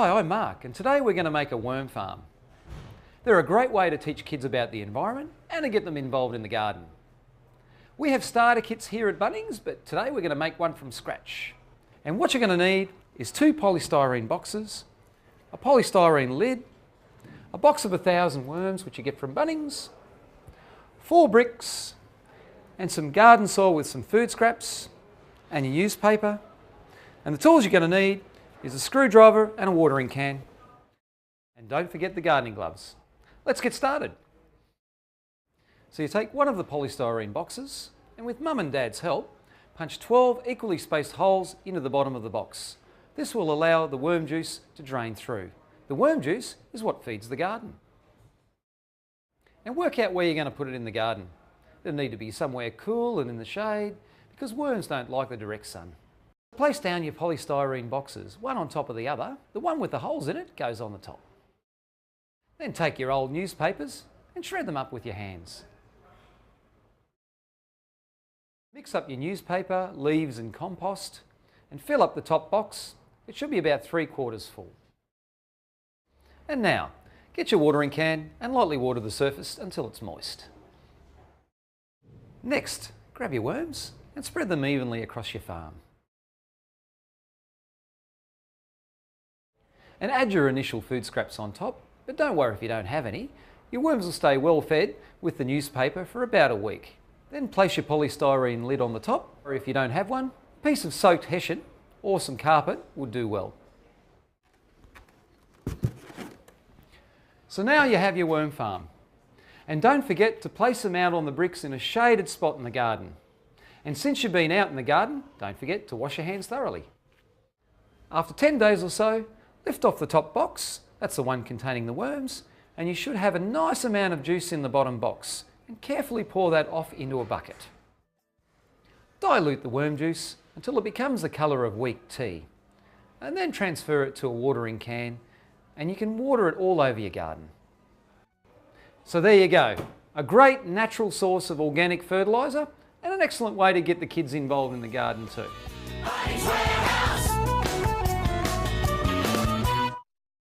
Hi, I'm Mark, and today we're going to make a worm farm. They're a great way to teach kids about the environment and to get them involved in the garden. We have starter kits here at Bunnings, but today we're going to make one from scratch. And what you're going to need is 2 polystyrene boxes, a polystyrene lid, a box of 1,000 worms, which you get from Bunnings, 4 bricks, and some garden soil with some food scraps, and your newspaper. And the tools you're going to need is a screwdriver and a watering can. And don't forget the gardening gloves. Let's get started. So you take one of the polystyrene boxes and with Mum and Dad's help, punch 12 equally spaced holes into the bottom of the box. This will allow the worm juice to drain through. The worm juice is what feeds the garden. And work out where you're going to put it in the garden. It'll need to be somewhere cool and in the shade because worms don't like the direct sun. Place down your polystyrene boxes, one on top of the other. The one with the holes in it goes on the top. Then take your old newspapers and shred them up with your hands. Mix up your newspaper, leaves and compost and fill up the top box. It should be about 3/4 full. And now, get your watering can and lightly water the surface until it's moist. Next, grab your worms and spread them evenly across your farm. And add your initial food scraps on top, but don't worry if you don't have any. Your worms will stay well fed with the newspaper for about a week. Then place your polystyrene lid on the top, or if you don't have one, a piece of soaked hessian or some carpet would do well. So now you have your worm farm. And don't forget to place them out on the bricks in a shaded spot in the garden. And since you've been out in the garden, don't forget to wash your hands thoroughly. After 10 days or so, lift off the top box, that's the one containing the worms, and you should have a nice amount of juice in the bottom box, and carefully pour that off into a bucket. Dilute the worm juice until it becomes the colour of weak tea, and then transfer it to a watering can, and you can water it all over your garden. So there you go, a great natural source of organic fertiliser and an excellent way to get the kids involved in the garden too.